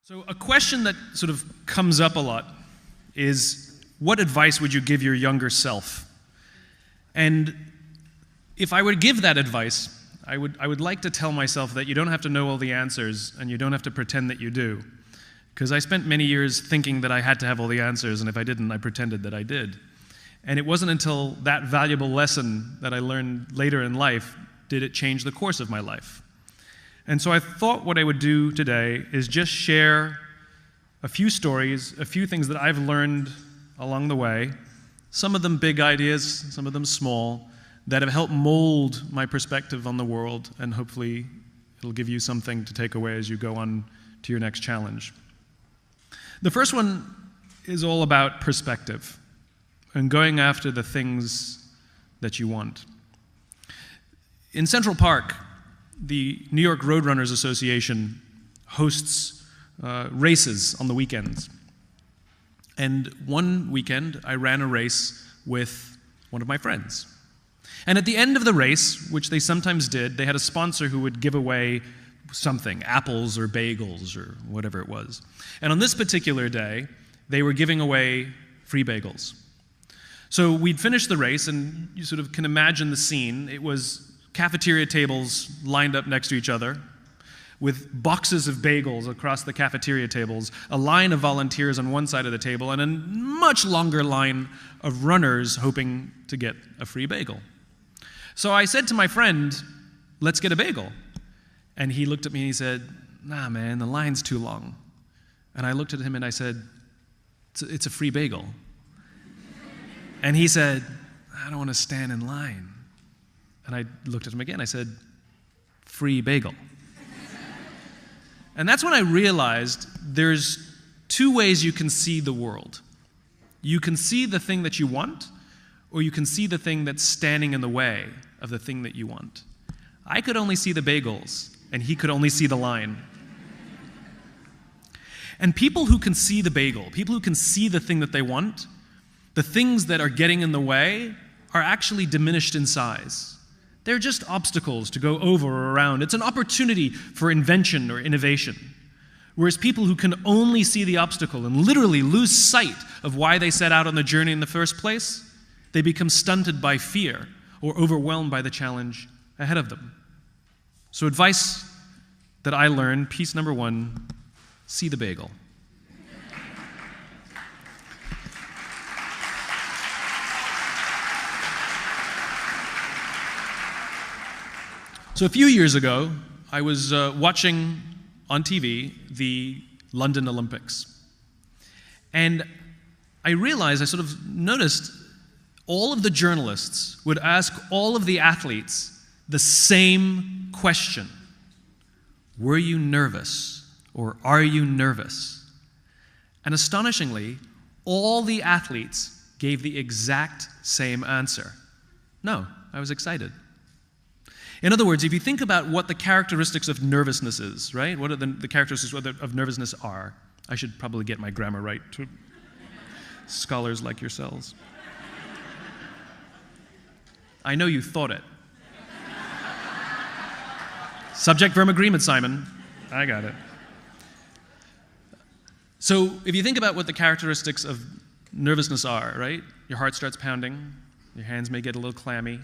So a question that sort of comes up a lot is, what advice would you give your younger self? And if I would give that advice, I would like to tell myself that you don't have to know all the answers and you don't have to pretend that you do. Because I spent many years thinking that I had to have all the answers, and if I didn't, I pretended that I did. And it wasn't until that valuable lesson that I learned later in life did it change the course of my life. And so I thought what I would do today is just share a few stories, a few things that I've learned along the way, some of them big ideas, some of them small, that have helped mold my perspective on the world, and hopefully it'll give you something to take away as you go on to your next challenge. The first one is all about perspective and going after the things that you want. In Central Park, the New York Roadrunners Association hosts races on the weekends. And one weekend, I ran a race with one of my friends. And at the end of the race, which they sometimes did, they had a sponsor who would give away something, apples or bagels or whatever it was. And on this particular day, they were giving away free bagels. So we'd finished the race, and you sort of can imagine the scene. It was cafeteria tables lined up next to each other with boxes of bagels across the cafeteria tables, a line of volunteers on one side of the table, and a much longer line of runners hoping to get a free bagel. So I said to my friend, "Let's get a bagel." And he looked at me and he said, "Nah, man, the line's too long." And I looked at him and I said, "It's a free bagel." And he said, "I don't want to stand in line." And I looked at him again. I said, "Free bagel." And that's when I realized there's two ways you can see the world. You can see the thing that you want, or you can see the thing that's standing in the way of the thing that you want. I could only see the bagels, and he could only see the line. And people who can see the bagel, people who can see the thing that they want, the things that are getting in the way are actually diminished in size. They're just obstacles to go over or around. It's an opportunity for invention or innovation. Whereas people who can only see the obstacle and literally lose sight of why they set out on the journey in the first place, they become stunted by fear or overwhelmed by the challenge ahead of them. So advice that I learned, piece number one, see the bagel. So a few years ago, I was watching on TV the London Olympics. And I realized, I sort of noticed, all of the journalists would ask all of the athletes the same question. Were you nervous, or are you nervous? And astonishingly, all the athletes gave the exact same answer. No, I was excited. In other words, if you think about what the characteristics of nervousness is, right? What are the characteristics of nervousness are? I should probably get my grammar right to scholars like yourselves. I know you thought it. Subject verb agreement, Simon. I got it. So if you think about what the characteristics of nervousness are, right? Your heart starts pounding, your hands may get a little clammy,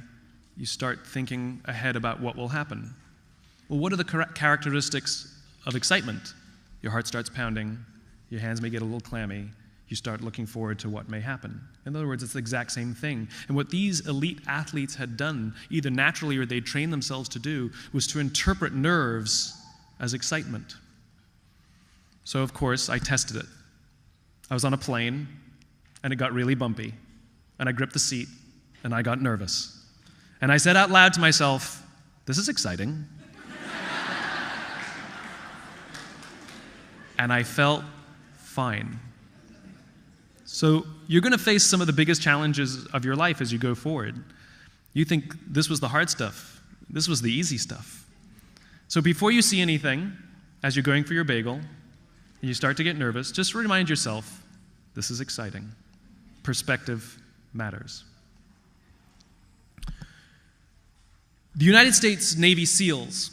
you start thinking ahead about what will happen. Well, what are the characteristics of excitement? Your heart starts pounding, your hands may get a little clammy, you start looking forward to what may happen. In other words, it's the exact same thing. And what these elite athletes had done, either naturally or they trained themselves to do, was to interpret nerves as excitement. So, of course, I tested it. I was on a plane, and it got really bumpy, and I gripped the seat, and I got nervous. And I said out loud to myself, "This is exciting." And I felt fine. So you're going to face some of the biggest challenges of your life as you go forward. You think this was the hard stuff. This was the easy stuff. So before you see anything, as you're going for your bagel, and you start to get nervous, just remind yourself, this is exciting. Perspective matters. The United States Navy SEALs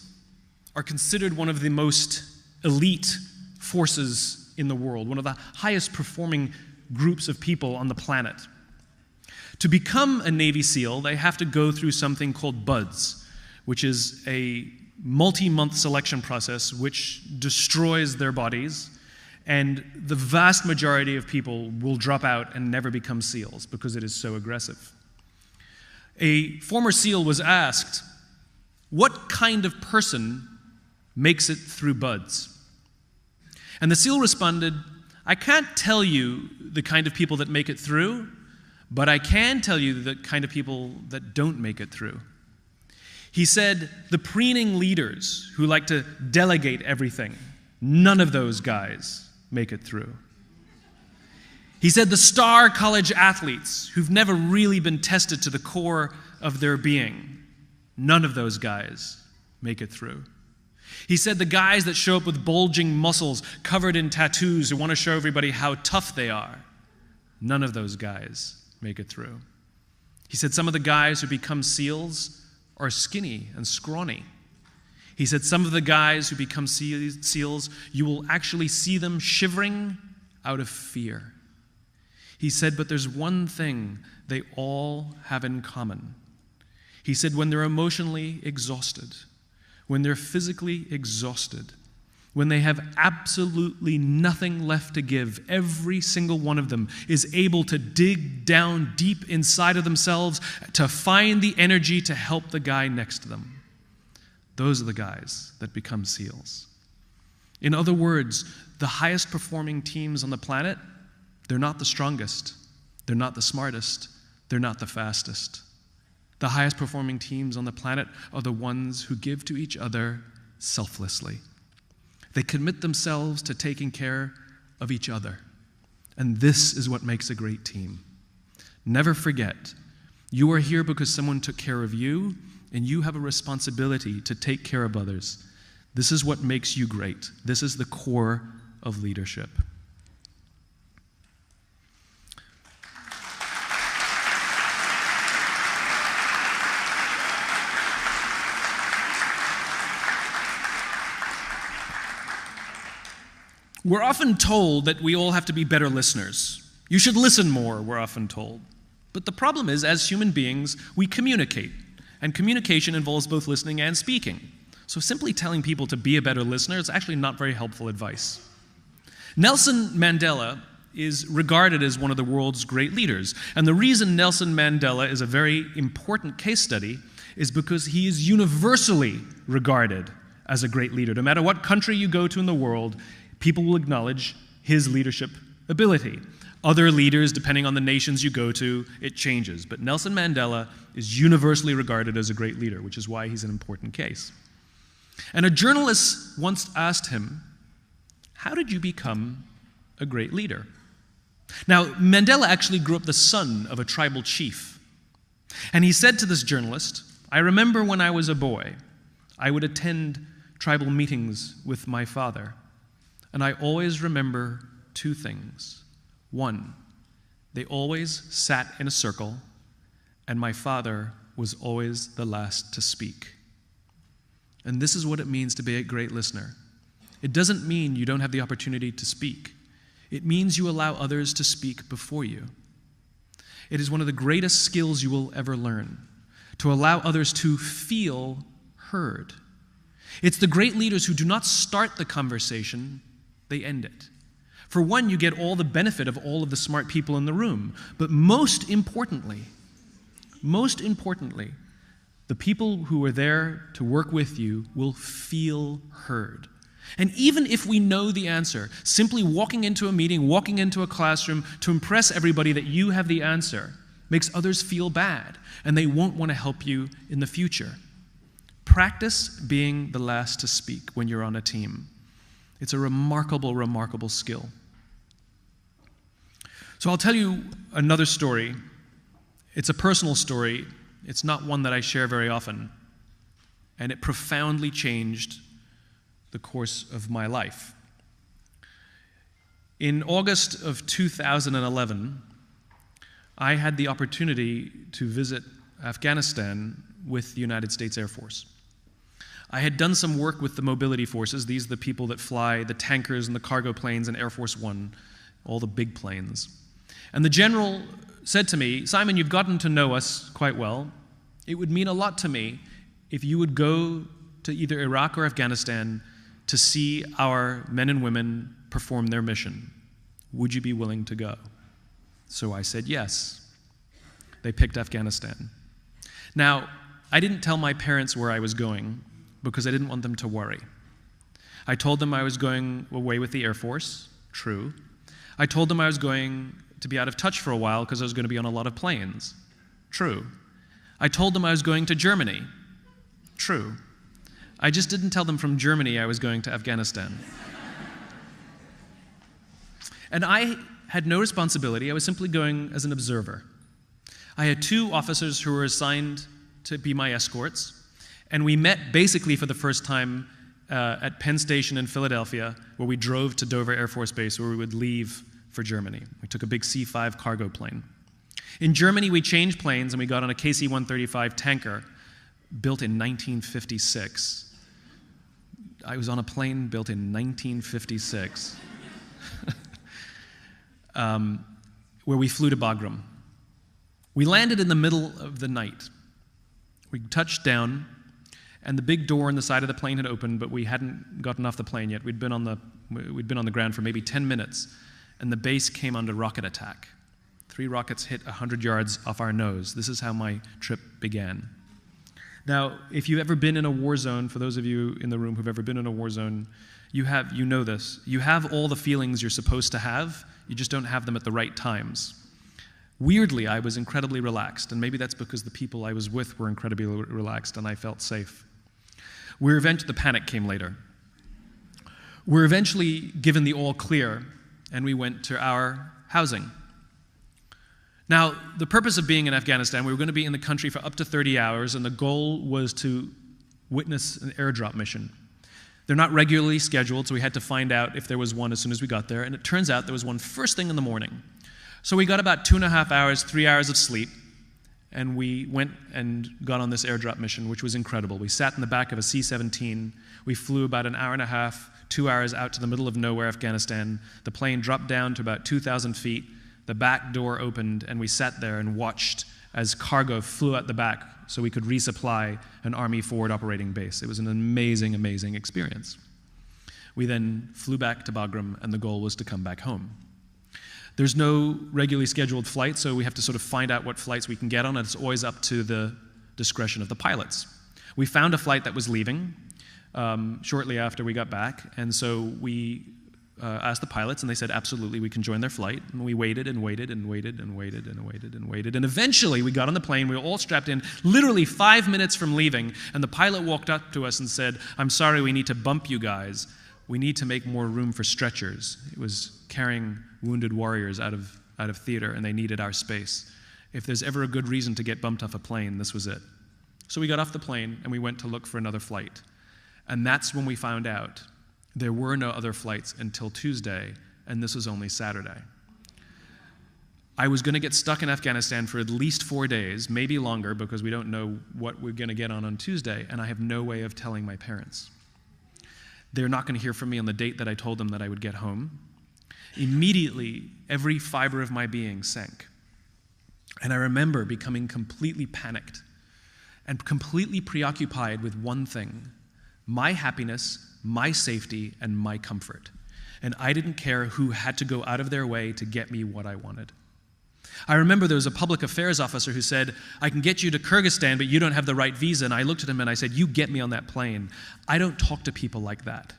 are considered one of the most elite forces in the world, one of the highest performing groups of people on the planet. To become a Navy SEAL, they have to go through something called BUDS, which is a multi-month selection process which destroys their bodies, and the vast majority of people will drop out and never become SEALs because it is so aggressive. A former SEAL was asked, what kind of person makes it through BUDS? And the SEAL responded, I can't tell you the kind of people that make it through, but I can tell you the kind of people that don't make it through. He said, the preening leaders who like to delegate everything, none of those guys make it through. He said, the star college athletes who've never really been tested to the core of their being, none of those guys make it through. He said, the guys that show up with bulging muscles covered in tattoos who want to show everybody how tough they are, none of those guys make it through. He said, some of the guys who become SEALs are skinny and scrawny. He said, some of the guys who become SEALs, you will actually see them shivering out of fear. He said, but there's one thing they all have in common. He said, when they're emotionally exhausted, when they're physically exhausted, when they have absolutely nothing left to give, every single one of them is able to dig down deep inside of themselves to find the energy to help the guy next to them. Those are the guys that become SEALs. In other words, the highest performing teams on the planet, they're not the strongest, they're not the smartest, they're not the fastest. The highest performing teams on the planet are the ones who give to each other selflessly. They commit themselves to taking care of each other. And this is what makes a great team. Never forget, you are here because someone took care of you, and you have a responsibility to take care of others. This is what makes you great. This is the core of leadership. We're often told that we all have to be better listeners. You should listen more, we're often told. But the problem is, as human beings, we communicate. And communication involves both listening and speaking. So simply telling people to be a better listener is actually not very helpful advice. Nelson Mandela is regarded as one of the world's great leaders. And the reason Nelson Mandela is a very important case study is because he is universally regarded as a great leader. No matter what country you go to in the world, people will acknowledge his leadership ability. Other leaders, depending on the nations you go to, it changes. But Nelson Mandela is universally regarded as a great leader, which is why he's an important case. And a journalist once asked him, how did you become a great leader? Now, Mandela actually grew up the son of a tribal chief. And he said to this journalist, I remember when I was a boy, I would attend tribal meetings with my father. And I always remember two things. One, they always sat in a circle, and my father was always the last to speak. And this is what it means to be a great listener. It doesn't mean you don't have the opportunity to speak. It means you allow others to speak before you. It is one of the greatest skills you will ever learn, to allow others to feel heard. It's the great leaders who do not start the conversation, they end it. For one, you get all the benefit of all of the smart people in the room. But most importantly, the people who are there to work with you will feel heard. And even if we know the answer, simply walking into a meeting, walking into a classroom to impress everybody that you have the answer makes others feel bad, and they won't want to help you in the future. Practice being the last to speak when you're on a team. It's a remarkable, remarkable skill. So I'll tell you another story. It's a personal story. It's not one that I share very often. And it profoundly changed the course of my life. In August of 2011, I had the opportunity to visit Afghanistan with the United States Air Force. I had done some work with the mobility forces. These are the people that fly the tankers and the cargo planes and Air Force One, all the big planes. And the general said to me, "Simon, you've gotten to know us quite well. It would mean a lot to me if you would go to either Iraq or Afghanistan to see our men and women perform their mission. Would you be willing to go?" So I said yes. They picked Afghanistan. Now, I didn't tell my parents where I was going because I didn't want them to worry. I told them I was going away with the Air Force, true. I told them I was going to be out of touch for a while because I was going to be on a lot of planes, true. I told them I was going to Germany, true. I just didn't tell them from Germany I was going to Afghanistan. And I had no responsibility. I was simply going as an observer. I had 2 officers who were assigned to be my escorts, and we met basically for the first time at Penn Station in Philadelphia, where we drove to Dover Air Force Base, where we would leave for Germany. We took a big C-5 cargo plane. In Germany, we changed planes, and we got on a KC-135 tanker built in 1956. I was on a plane built in 1956, where we flew to Bagram. We landed in the middle of the night. We touched down, and the big door on the side of the plane had opened, but we hadn't gotten off the plane yet. We'd been on the ground for maybe 10 minutes, and the base came under rocket attack. 3 rockets hit 100 yards off our nose. This is how my trip began. Now, if you've ever been in a war zone, for those of you in the room who've ever been in a war zone, you know this. You have all the feelings you're supposed to have, you just don't have them at the right times. Weirdly, I was incredibly relaxed, and maybe that's because the people I was with were incredibly relaxed and I felt safe. The panic came later. We're eventually given the all clear, and we went to our housing. Now, the purpose of being in Afghanistan, we were going to be in the country for up to 30 hours, and the goal was to witness an airdrop mission. They're not regularly scheduled, so we had to find out if there was one as soon as we got there, and it turns out there was one first thing in the morning. So we got about 2.5 hours, 3 hours of sleep, and we went and got on this airdrop mission, which was incredible. We sat in the back of a C-17. We flew about an hour and a half, 2 hours out to the middle of nowhere, Afghanistan. The plane dropped down to about 2,000 feet. The back door opened, and we sat there and watched as cargo flew out the back so we could resupply an Army forward operating base. It was an amazing, amazing experience. We then flew back to Bagram, and the goal was to come back home. There's no regularly scheduled flight, so we have to sort of find out what flights we can get on, and it's always up to the discretion of the pilots. We found a flight that was leaving shortly after we got back, and so we asked the pilots, and they said, absolutely, we can join their flight. And we waited and waited and waited and waited and waited and waited. And eventually, we got on the plane. We were all strapped in, literally 5 minutes from leaving. And the pilot walked up to us and said, "I'm sorry, we need to bump you guys. We need to make more room for stretchers." It was carrying wounded warriors out of theater, and they needed our space. If there's ever a good reason to get bumped off a plane, this was it. So we got off the plane, and we went to look for another flight. And that's when we found out there were no other flights until Tuesday, and this was only Saturday. I was going to get stuck in Afghanistan for at least 4 days, maybe longer, because we don't know what we're going to get on Tuesday, and I have no way of telling my parents. They're not going to hear from me on the date that I told them that I would get home. Immediately, every fiber of my being sank. And I remember becoming completely panicked and completely preoccupied with one thing: my happiness, my safety, and my comfort. And I didn't care who had to go out of their way to get me what I wanted. I remember there was a public affairs officer who said, "I can get you to Kyrgyzstan, but you don't have the right visa." And I looked at him and I said, "You get me on that plane." I don't talk to people like that.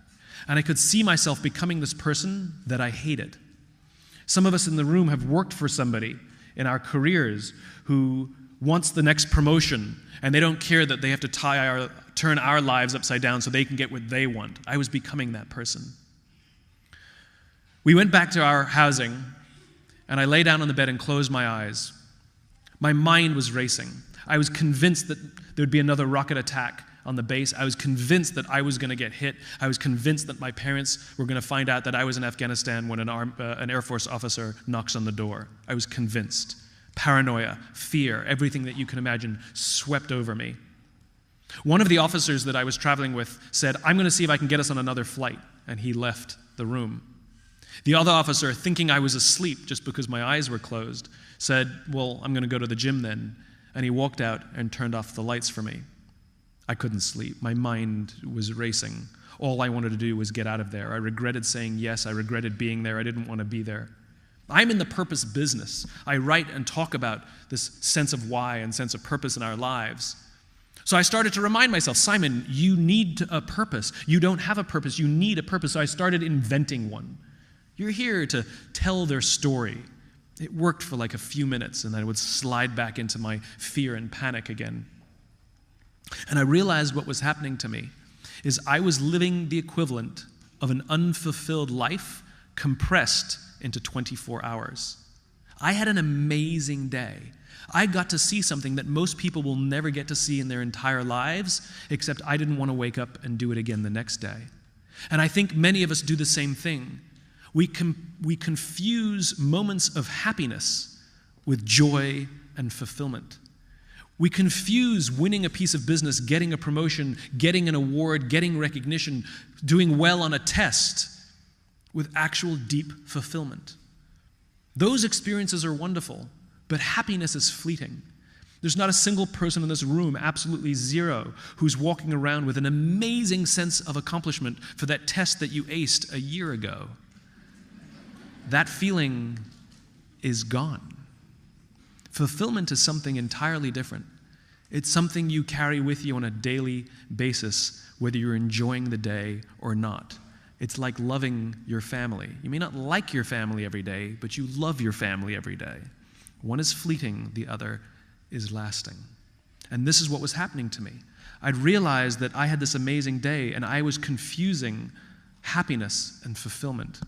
And I could see myself becoming this person that I hated. Some of us in the room have worked for somebody in our careers who wants the next promotion, and they don't care that they have to turn our lives upside down so they can get what they want. I was becoming that person. We went back to our housing, and I lay down on the bed and closed my eyes. My mind was racing. I was convinced that there would be another rocket attack on the base. I was convinced that I was going to get hit. I was convinced that my parents were going to find out that I was in Afghanistan when an Air Force officer knocks on the door. I was convinced. Paranoia, fear, everything that you can imagine swept over me. One of the officers that I was traveling with said, "I'm going to see if I can get us on another flight," and he left the room. The other officer, thinking I was asleep just because my eyes were closed, said, "Well, I'm going to go to the gym then," and he walked out and turned off the lights for me. I couldn't sleep. My mind was racing. All I wanted to do was get out of there. I regretted saying yes. I regretted being there. I didn't want to be there. I'm in the purpose business. I write and talk about this sense of why and sense of purpose in our lives. So I started to remind myself, Simon, you need a purpose. You don't have a purpose. You need a purpose. So I started inventing one. You're here to tell their story. It worked for like a few minutes, and then I would slide back into my fear and panic again. And I realized what was happening to me is I was living the equivalent of an unfulfilled life compressed into 24 hours. I had an amazing day. I got to see something that most people will never get to see in their entire lives, except I didn't want to wake up and do it again the next day. And I think many of us do the same thing. We confuse moments of happiness with joy and fulfillment. We confuse winning a piece of business, getting a promotion, getting an award, getting recognition, doing well on a test with actual deep fulfillment. Those experiences are wonderful, but happiness is fleeting. There's not a single person in this room, absolutely zero, who's walking around with an amazing sense of accomplishment for that test that you aced a year ago. That feeling is gone. Fulfillment is something entirely different. It's something you carry with you on a daily basis, whether you're enjoying the day or not. It's like loving your family. You may not like your family every day, but you love your family every day. One is fleeting, the other is lasting. And this is what was happening to me. I'd realized that I had this amazing day, and I was confusing happiness and fulfillment.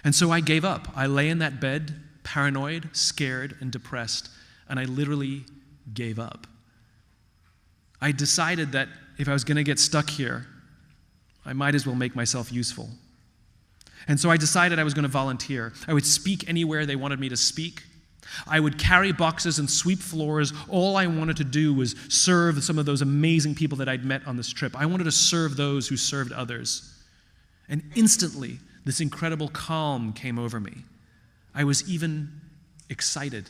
And so I gave up. I lay in that bed, paranoid, scared, and depressed, and I literally gave up. I decided that if I was going to get stuck here, I might as well make myself useful. And so I decided I was going to volunteer. I would speak anywhere they wanted me to speak. I would carry boxes and sweep floors. All I wanted to do was serve some of those amazing people that I'd met on this trip. I wanted to serve those who served others. And instantly, this incredible calm came over me. I was even excited.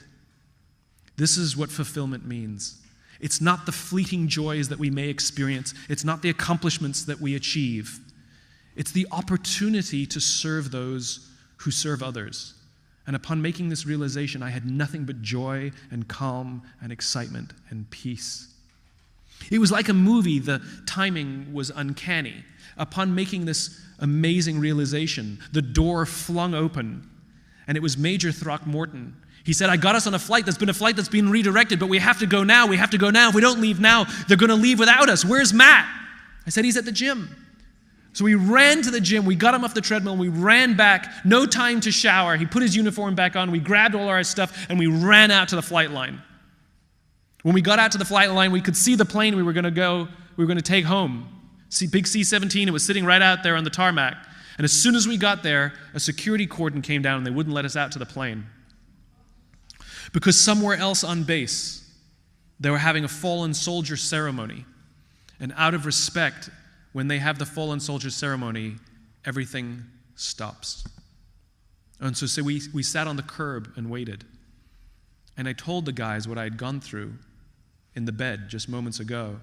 This is what fulfillment means. It's not the fleeting joys that we may experience. It's not the accomplishments that we achieve. It's the opportunity to serve those who serve others. And upon making this realization, I had nothing but joy and calm and excitement and peace. It was like a movie. The timing was uncanny. Upon making this amazing realization, the door flung open, and it was Major Throckmorton. He said, "I got us on a flight that's been redirected, but we have to go now. We have to go now. If we don't leave now, they're going to leave without us. Where's Matt?" I said, "He's at the gym." So we ran to the gym. We got him off the treadmill. And we ran back. No time to shower. He put his uniform back on. We grabbed all our stuff, and we ran out to the flight line. When we got out to the flight line, we could see the plane we were going to take home. Big C-17, it was sitting right out there on the tarmac. And as soon as we got there, a security cordon came down, and they wouldn't let us out to the plane. Because somewhere else on base, they were having a fallen soldier ceremony. And out of respect, when they have the fallen soldier ceremony, everything stops. And so we sat on the curb and waited. And I told the guys what I had gone through in the bed just moments ago.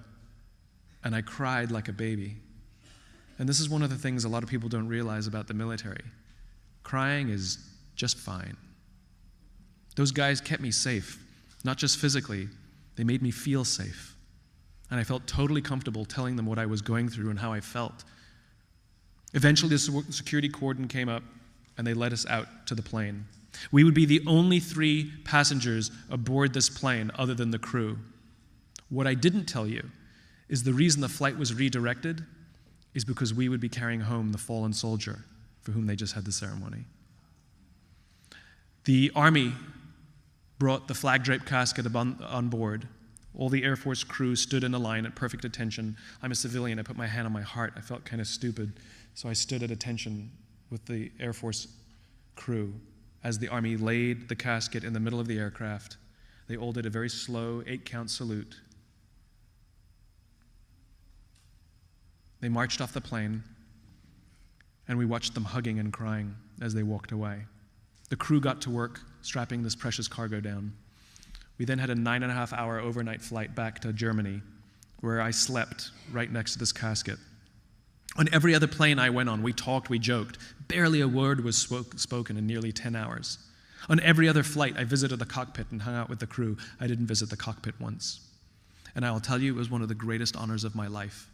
And I cried like a baby. And this is one of the things a lot of people don't realize about the military. Crying is just fine. Those guys kept me safe, not just physically. They made me feel safe. And I felt totally comfortable telling them what I was going through and how I felt. Eventually, the security cordon came up, and they let us out to the plane. We would be the only 3 passengers aboard this plane other than the crew. What I didn't tell you is the reason the flight was redirected is because we would be carrying home the fallen soldier for whom they just had the ceremony. The Army brought the flag-draped casket on board. All the Air Force crew stood in a line at perfect attention. I'm a civilian. I put my hand on my heart. I felt kind of stupid, so I stood at attention with the Air Force crew as the Army laid the casket in the middle of the aircraft. They all did a very slow 8-count salute. They marched off the plane, and we watched them hugging and crying as they walked away. The crew got to work strapping this precious cargo down. We then had a 9.5-hour overnight flight back to Germany, where I slept right next to this casket. On every other plane I went on, we talked, we joked. Barely a word was spoken in nearly 10 hours. On every other flight, I visited the cockpit and hung out with the crew. I didn't visit the cockpit once. And I will tell you, it was one of the greatest honors of my life.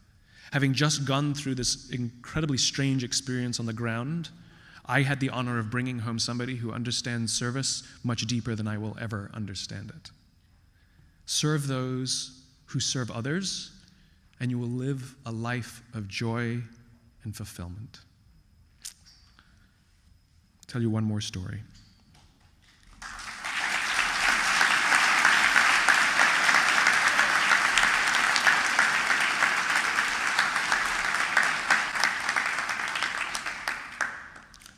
Having just gone through this incredibly strange experience on the ground, I had the honor of bringing home somebody who understands service much deeper than I will ever understand it. Serve those who serve others, and you will live a life of joy and fulfillment. I'll tell you one more story.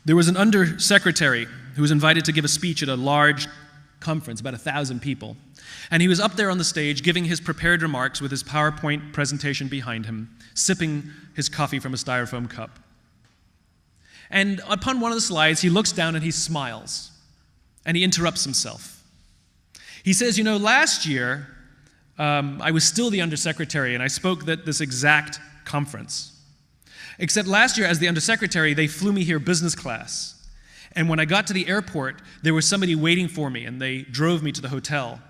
There was an undersecretary who was invited to give a speech at a large conference, about 1,000 people. And he was up there on the stage giving his prepared remarks with his PowerPoint presentation behind him, sipping his coffee from a styrofoam cup. And upon one of the slides, he looks down and he smiles. And he interrupts himself. He says, last year, I was still the undersecretary, and I spoke at this exact conference. Except last year, as the undersecretary, they flew me here business class. And when I got to the airport, there was somebody waiting for me, and they drove me to the hotel.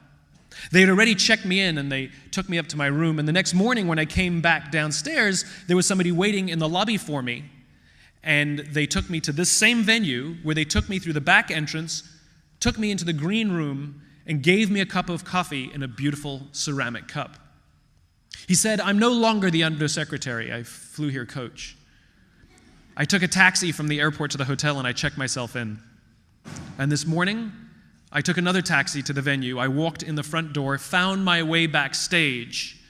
They had already checked me in, and they took me up to my room. And the next morning, when I came back downstairs, there was somebody waiting in the lobby for me. And they took me to this same venue, where they took me through the back entrance, took me into the green room, and gave me a cup of coffee in a beautiful ceramic cup. He said, "I'm no longer the undersecretary. I flew here coach. I took a taxi from the airport to the hotel and I checked myself in. And this morning, I took another taxi to the venue. I walked in the front door, found my way backstage.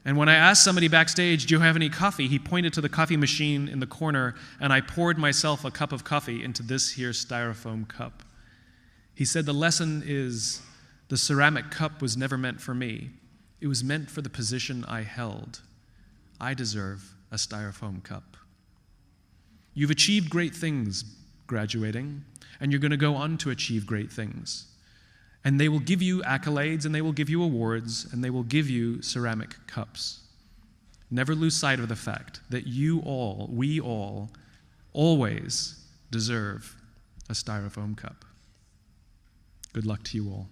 And when I asked somebody backstage, 'Do you have any coffee?' he pointed to the coffee machine in the corner, and I poured myself a cup of coffee into this here styrofoam cup. He said, the lesson is the ceramic cup was never meant for me. It was meant for the position I held. I deserve a styrofoam cup." You've achieved great things graduating, and you're going to go on to achieve great things. And they will give you accolades, and they will give you awards, and they will give you ceramic cups. Never lose sight of the fact that we all, always deserve a styrofoam cup. Good luck to you all.